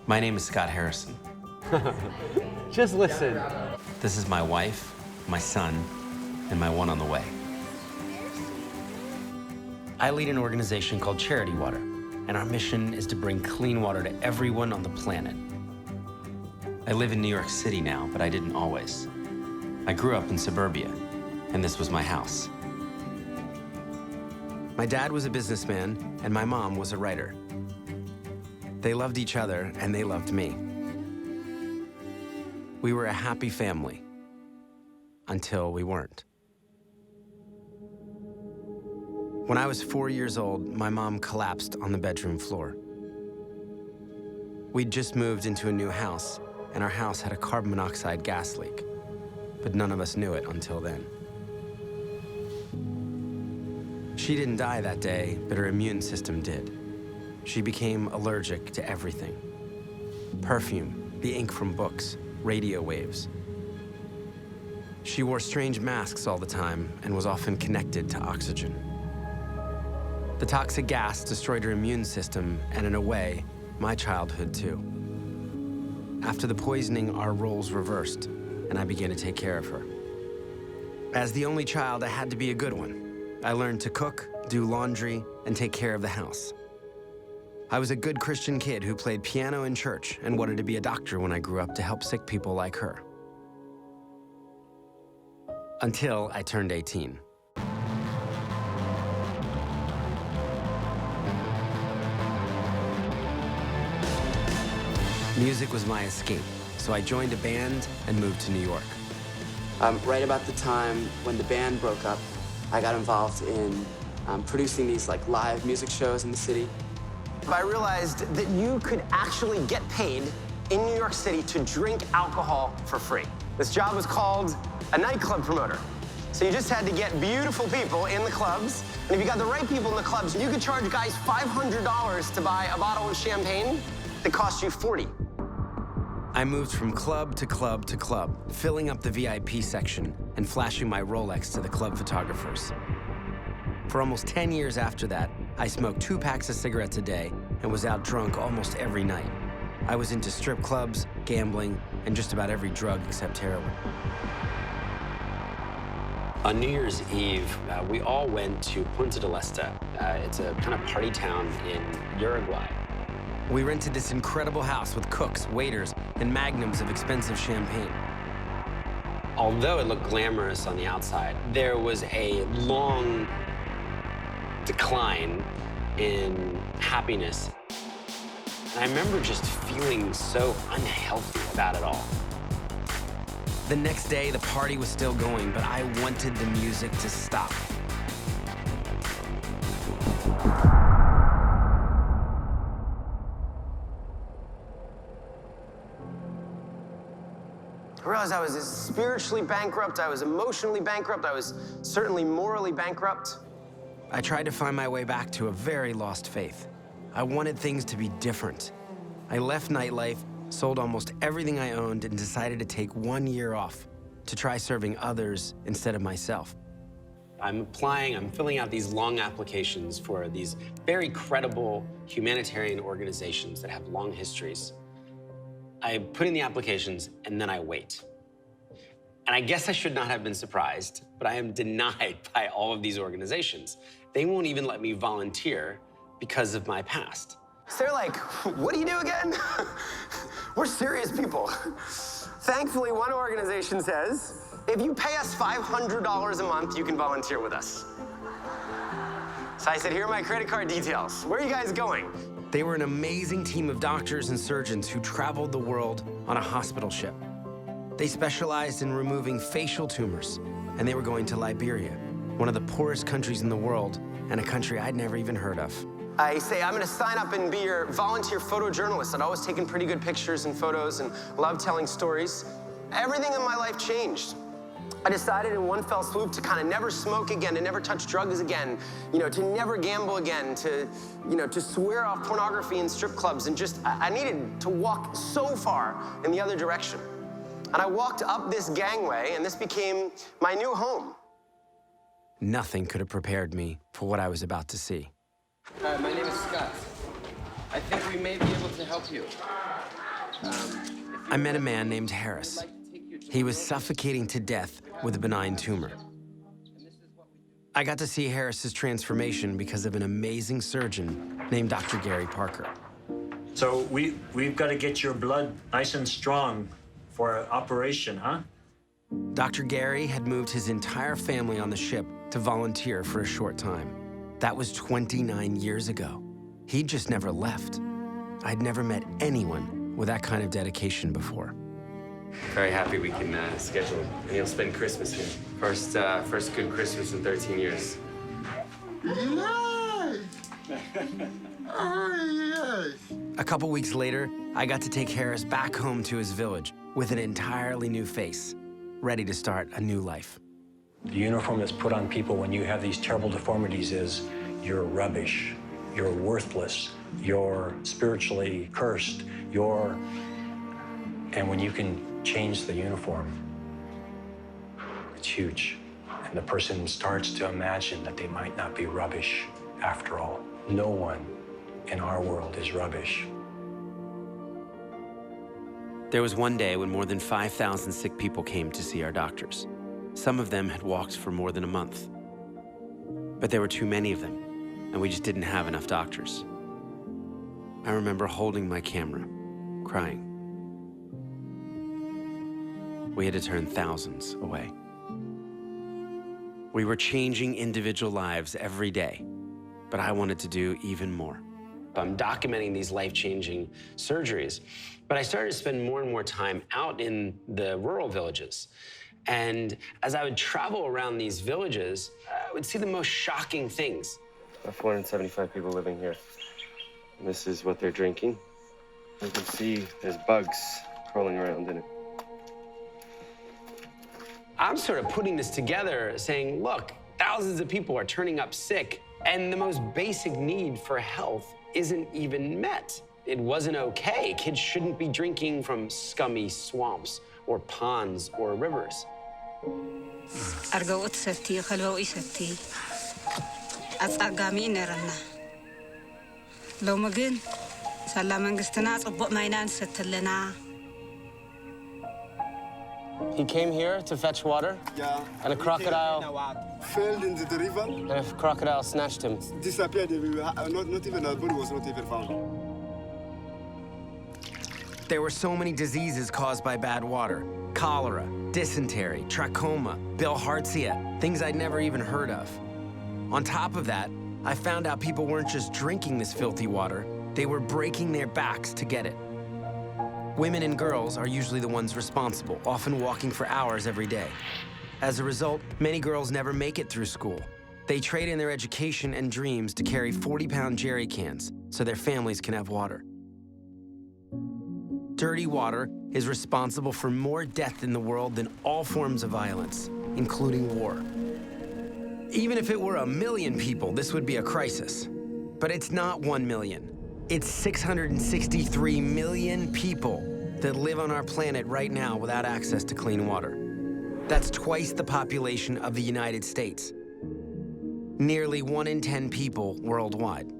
My name is Scott Harrison. Just listen. This is my wife, my son, and my one on the way. I lead an organization called Charity Water, and our mission is to bring clean water to everyone on the planet. I live in New York City now, but I didn't always. I grew up in suburbia, and this was my house. My dad was a businessman, and my mom was a writer. They loved each other, and they loved me. We were a happy family, until we weren't. When I was 4 years old, my mom collapsed on the bedroom floor. We'd just moved into a new house, and our house had a carbon monoxide gas leak, but none of us knew it until then. She didn't die that day, but her immune system did. She became allergic to everything. Perfume, the ink from books, radio waves. She wore strange masks all the time and was often connected to oxygen. The toxic gas destroyed her immune system and, in a way, my childhood too. After the poisoning, our roles reversed, and I began to take care of her. As the only child, I had to be a good one. I learned to cook, do laundry, and take care of the house. I was a good Christian kid who played piano in church and wanted to be a doctor when I grew up to help sick people like her. Until I turned 18. Music was my escape, so I joined a band and moved to New York. Right about the time when the band broke up, I got involved in producing these live music shows in the city. I realized that you could actually get paid in New York City to drink alcohol for free. This job was called a nightclub promoter. So you just had to get beautiful people in the clubs, and if you got the right people in the clubs, you could charge guys $500 to buy a bottle of champagne that cost you $40. I moved from club to club to club, filling up the VIP section and flashing my Rolex to the club photographers. For almost 10 years after that, I smoked 2 packs of cigarettes a day and was out drunk almost every night. I was into strip clubs, gambling, and just about every drug except heroin. On New Year's Eve, we all went to Punta del Este. It's a kind of party town in Uruguay. We rented this incredible house with cooks, waiters, and magnums of expensive champagne. Although it looked glamorous on the outside, there was a long decline in happiness. And I remember just feeling so unhealthy about it all. The next day, the party was still going, but I wanted the music to stop. I realized I was spiritually bankrupt, I was emotionally bankrupt, I was certainly morally bankrupt. I tried to find my way back to a very lost faith. I wanted things to be different. I left nightlife, sold almost everything I owned, and decided to take 1 year off to try serving others instead of myself. I'm filling out these long applications for these very credible humanitarian organizations that have long histories. I put in the applications, and then I wait. And I guess I should not have been surprised, but I am denied by all of these organizations. They won't even let me volunteer because of my past. So they're like, what do you do again? We're serious people. Thankfully, one organization says, if you pay us $500 a month, you can volunteer with us. So I said, here are my credit card details. Where are you guys going? They were an amazing team of doctors and surgeons who traveled the world on a hospital ship. They specialized in removing facial tumors, and they were going to Liberia, one of the poorest countries in the world, and a country I'd never even heard of. I say, I'm gonna sign up and be your volunteer photojournalist. I'd always taken pretty good pictures and photos and loved telling stories. Everything in my life changed. I decided in one fell swoop to kind of never smoke again, to never touch drugs again, to never gamble again, to swear off pornography and strip clubs, and I needed to walk so far in the other direction. And I walked up this gangway, and this became my new home. Nothing could have prepared me for what I was about to see. My name is Scott. I think we may be able to help you. I met a man named Harris. He was suffocating to death with a benign tumor. I got to see Harris's transformation because of an amazing surgeon named Dr. Gary Parker. So we've got to get your blood nice and strong for an operation, huh? Dr. Gary had moved his entire family on the ship to volunteer for a short time. That was 29 years ago. He'd just never left. I'd never met anyone with that kind of dedication before. Very happy we can schedule, and you'll spend Christmas here. First good Christmas in 13 years. A couple weeks later, I got to take Harris back home to his village with an entirely new face, ready to start a new life. The uniform that's put on people when you have these terrible deformities is you're rubbish, you're worthless, you're spiritually cursed, and when you can change the uniform, it's huge. And the person starts to imagine that they might not be rubbish after all. No one in our world is rubbish. There was one day when more than 5,000 sick people came to see our doctors. Some of them had walked for more than a month. But there were too many of them, and we just didn't have enough doctors. I remember holding my camera, crying. We had to turn thousands away. We were changing individual lives every day, but I wanted to do even more. I'm documenting these life-changing surgeries, but I started to spend more and more time out in the rural villages. And as I would travel around these villages, I would see the most shocking things. 475 people living here. And this is what they're drinking. You can see there's bugs crawling around in it. I'm sort of putting this together saying, look, thousands of people are turning up sick, and the most basic need for health isn't even met. It wasn't okay. Kids shouldn't be drinking from scummy swamps or ponds or rivers. أرجوت ستي خلوي ستي أتقامي نرنا لو مجن سلام انجستنا صبق ماينان ستلنا. He came here to fetch water, and a crocodile fell into the river. and a crocodile snatched him. Disappeared. Not even our body was not even found. There were so many diseases caused by bad water: cholera, dysentery, trachoma, bilharzia, things I'd never even heard of. On top of that, I found out people weren't just drinking this filthy water, they were breaking their backs to get it. Women and girls are usually the ones responsible, often walking for hours every day. As a result, many girls never make it through school. They trade in their education and dreams to carry 40-pound jerry cans so their families can have water. Dirty water is responsible for more death in the world than all forms of violence, including war. Even if it were 1 million people, this would be a crisis. But it's not 1 million. It's 663 million people that live on our planet right now without access to clean water. That's twice the population of the United States. Nearly 1 in 10 people worldwide.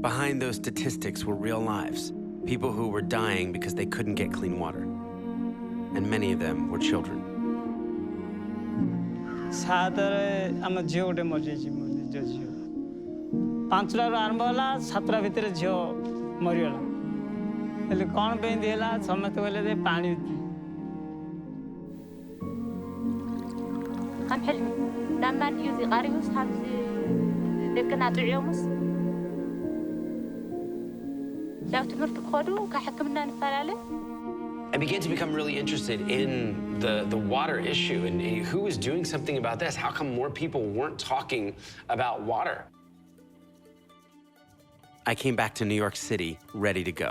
Behind those statistics were real lives, people who were dying because they couldn't get clean water. And many of them were children. ପାଞ୍ଚଟାରୁ ଆରମ୍ଭ ହେଲା 7ଟା ଭିତରେ ଝିଅ ମରିଗଲା ହେଲେ କ'ଣ ପାଇଁ ହେଲା ସମସ୍ତେ କହିଲେ ଯେ ପାଣି ከም ሕልሚ ናማን እዩ ዝቐሪቡስ ከምዚ ደቅና ጥዕዮሙስ ናብ ትምህርቲ ክኸዱ ካብ ሕክምና ንፈላለ I began to become really interested in the water issue and who was doing something about this. How come more people weren't talking about water? I came back to New York City, ready to go.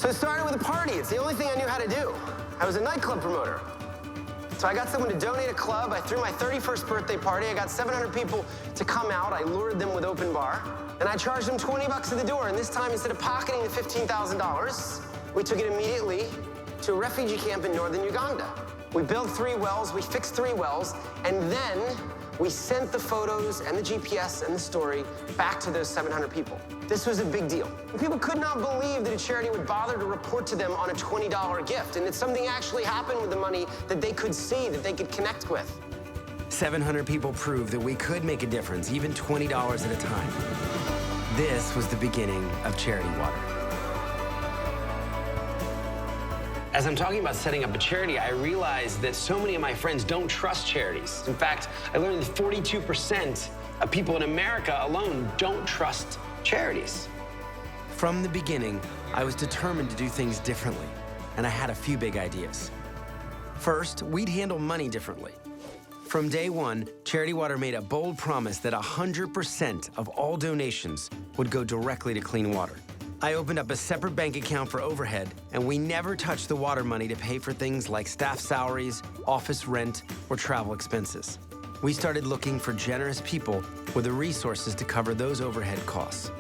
So it started with a party. It's the only thing I knew how to do. I was a nightclub promoter. So I got someone to donate a club. I threw my 31st birthday party. I got 700 people to come out. I lured them with open bar. And I charged them $20 at the door. And this time, instead of pocketing the $15,000, we took it immediately to a refugee camp in northern Uganda. We built 3 wells. We fixed 3 wells. And then we sent the photos and the GPS and the story back to those 700 people. This was a big deal. People could not believe that a charity would bother to report to them on a $20 gift, and that something actually happened with the money that they could see, that they could connect with. 700 people proved that we could make a difference, even $20 at a time. This was the beginning of Charity Water. As I'm talking about setting up a charity, I realized that so many of my friends don't trust charities. In fact, I learned that 42% of people in America alone don't trust charities. From the beginning, I was determined to do things differently, and I had a few big ideas. First, we'd handle money differently. From day one, Charity Water made a bold promise that 100% of all donations would go directly to clean water. I opened up a separate bank account for overhead, and we never touched the water money to pay for things like staff salaries, office rent, or travel expenses. We started looking for generous people with the resources to cover those overhead costs.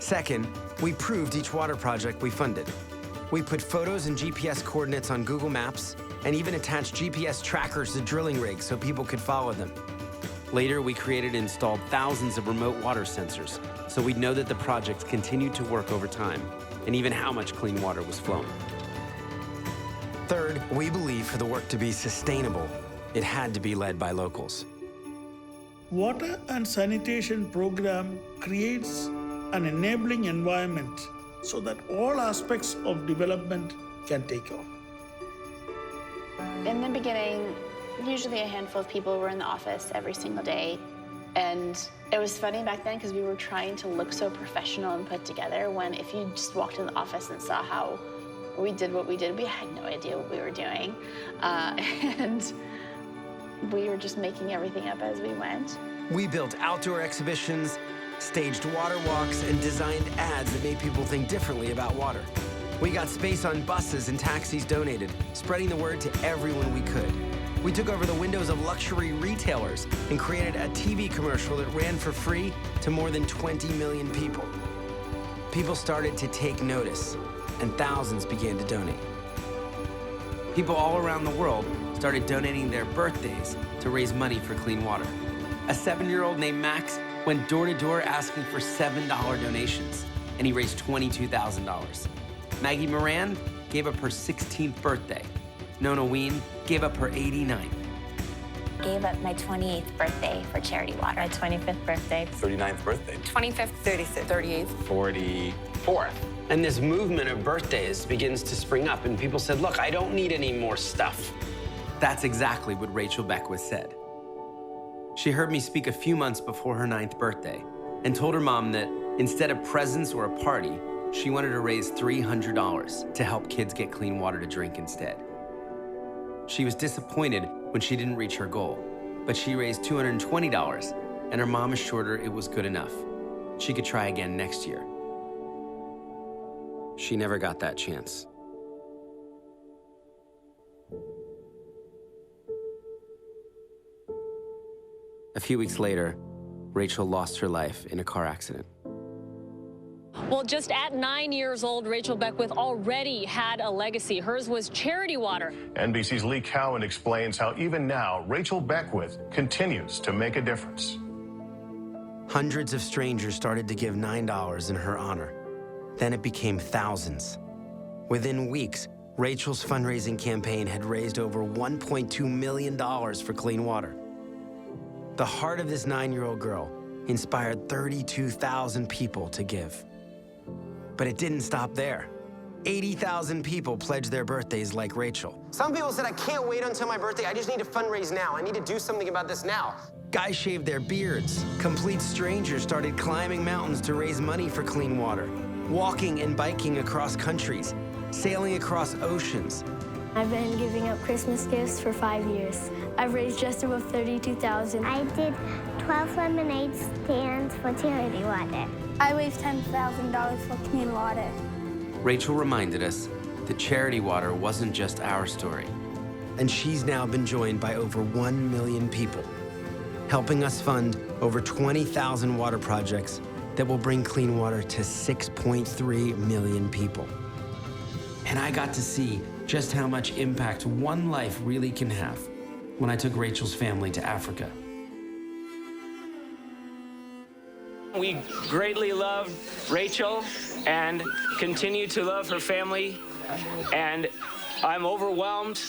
Second, we proved each water project we funded. We put photos and GPS coordinates on Google Maps and even attached GPS trackers to drilling rigs so people could follow them. Later, we created and installed thousands of remote water sensors so we'd know that the project continued to work over time and even how much clean water was flowing. Third, we believe for the work to be sustainable, it had to be led by locals. Water and sanitation program creates an enabling environment so that all aspects of development can take off. In the beginning, usually a handful of people were in the office every single day. And it was funny back then because we were trying to look so professional and put together when if you just walked in the office and saw how we did what we did, we had no idea what we were doing. And we were just making everything up as we went. We built outdoor exhibitions, staged water walks, and designed ads that made people think differently about water. We got space on buses and taxis donated, spreading the word to everyone we could. We took over the windows of luxury retailers and created a TV commercial that ran for free to more than 20 million people. People started to take notice, and thousands began to donate. People all around the world started donating their birthdays to raise money for clean water. A 7-year-old named Max went door to door asking for $7 donations, and he raised $22,000. Maggie Moran gave up her 16th birthday. Nona Ween gave up her 89th. Gave up my 28th birthday for Charity Water. My 25th birthday. 39th birthday. 25th. 36th. 38th. 44th. And this movement of birthdays begins to spring up, and people said, look, I don't need any more stuff. That's exactly what Rachel Beckwith said. She heard me speak a few months before her 9th birthday and told her mom that instead of presents or a party, she wanted to raise $300 to help kids get clean water to drink instead. She was disappointed when she didn't reach her goal, but she raised $220, and her mom assured her it was good enough. She could try again next year. She never got that chance. A few weeks later, Rachel lost her life in a car accident. Well, just at 9 years old, Rachel Beckwith already had a legacy. Hers was Charity Water. NBC's Lee Cowan explains how even now, Rachel Beckwith continues to make a difference. Hundreds of strangers started to give $9 in her honor. Then it became thousands. Within weeks, Rachel's fundraising campaign had raised over $1.2 million for clean water. The heart of this 9-year-old girl inspired 32,000 people to give. But it didn't stop there. 80,000 people pledged their birthdays like Rachel. Some people said, I can't wait until my birthday. I just need to fundraise now. I need to do something about this now. Guys shaved their beards. Complete strangers started climbing mountains to raise money for clean water, walking and biking across countries, sailing across oceans. I've been giving up Christmas gifts for 5 years. I've raised just above $32,000. I did 12 lemonade stands for Charity Water. I raised $10,000 for clean water. Rachel reminded us that Charity Water wasn't just our story. And she's now been joined by over 1 million people, helping us fund over 20,000 water projects that will bring clean water to 6.3 million people. And I got to see just how much impact one life really can have when I took Rachel's family to Africa. We greatly love Rachel and continue to love her family, and I'm overwhelmed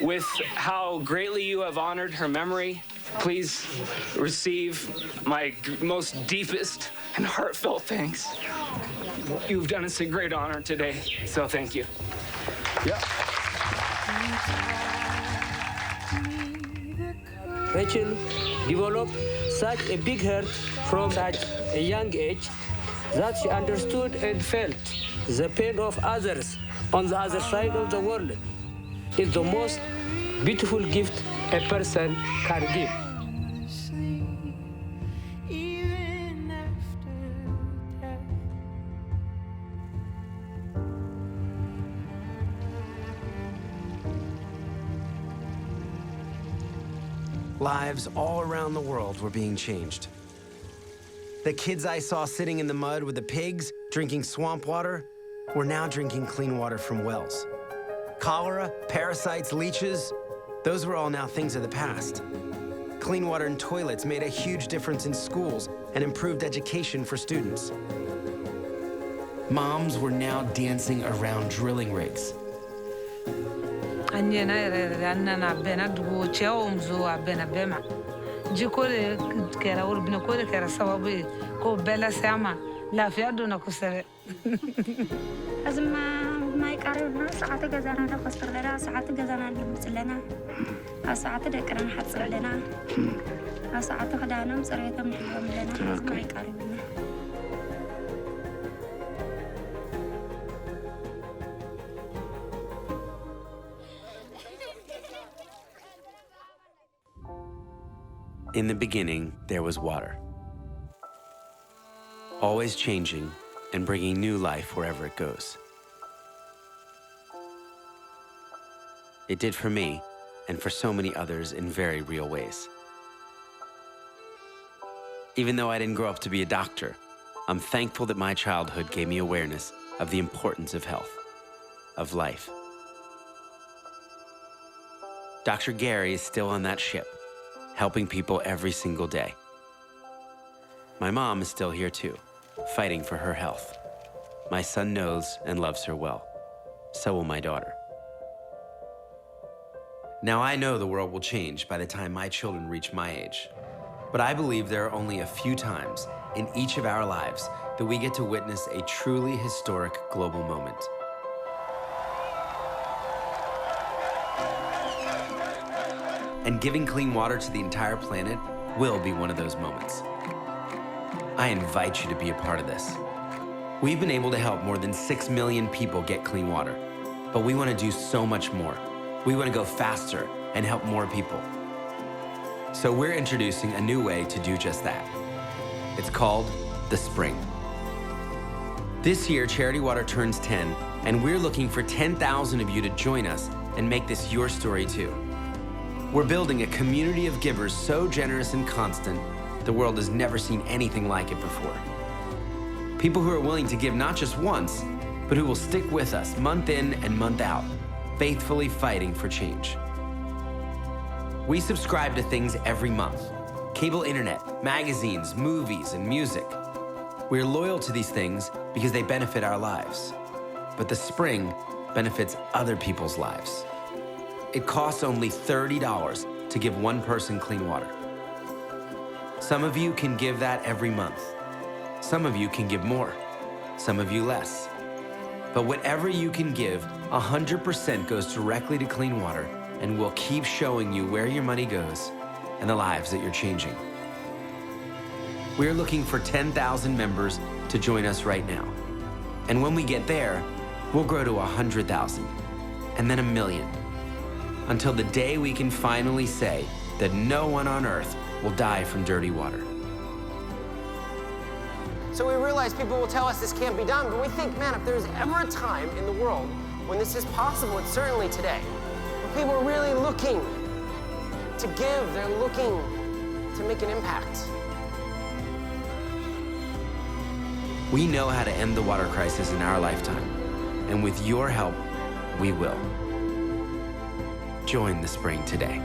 with how greatly you have honored her memory. Please receive my most deepest and heartfelt thanks. You've done us a great honor today, so thank you. Yeah. Rachel developed such a big heart from such a young age that she understood and felt the pain of others on the other side of the world. It's the most beautiful gift a person can give. Lives all around the world were being changed. The kids I saw sitting in the mud with the pigs, drinking swamp water, were now drinking clean water from wells. Cholera, parasites, leeches, those were all now things of the past. Clean water and toilets made a huge difference in schools and improved education for students. Moms were now dancing around drilling rigs. ما يقربنا ساعات جزانا نفسر لنا ساعات جزانا نلمس لنا ساعات دكرنا نحصر لنا ساعات خدانا مصريتها نحلم لنا ما يقربنا. In the beginning, there was water. Always changing and bringing new life wherever it goes. It did for me and for so many others in very real ways. Even though I didn't grow up to be a doctor, I'm thankful that my childhood gave me awareness of the importance of health, of life. Dr. Gary is still on that ship, helping people every single day. My mom is still here too, fighting for her health. My son knows and loves her well. So will my daughter. Now I know the world will change by the time my children reach my age. But I believe there are only a few times in each of our lives that we get to witness a truly historic global moment. And giving clean water to the entire planet will be one of those moments. I invite you to be a part of this. We've been able to help more than 6 million people get clean water, but we want to do so much more. We want to go faster and help more people. So we're introducing a new way to do just that. It's called the Spring. This year, Charity Water turns 10, and we're looking for 10,000 of you to join us and make this your story too. We're building a community of givers so generous and constant, the world has never seen anything like it before. People who are willing to give not just once, but who will stick with us month in and month out, faithfully fighting for change. We subscribe to things every month: cable internet, magazines, movies, and music. We're loyal to these things because they benefit our lives. But the Spring benefits other people's lives. It costs only $30 to give one person clean water. Some of you can give that every month. Some of you can give more, some of you less. But whatever you can give, 100% goes directly to clean water, and we'll keep showing you where your money goes and the lives that you're changing. We're looking for 10,000 members to join us right now. And when we get there, we'll grow to 100,000, and then 1 million, until the day we can finally say that no one on earth will die from dirty water. So we realize people will tell us this can't be done, but we think, man, if there's ever a time in the world when this is possible, it's certainly today. When people are really looking to give, they're looking to make an impact. We know how to end the water crisis in our lifetime, and with your help, we will. Join the Spring today.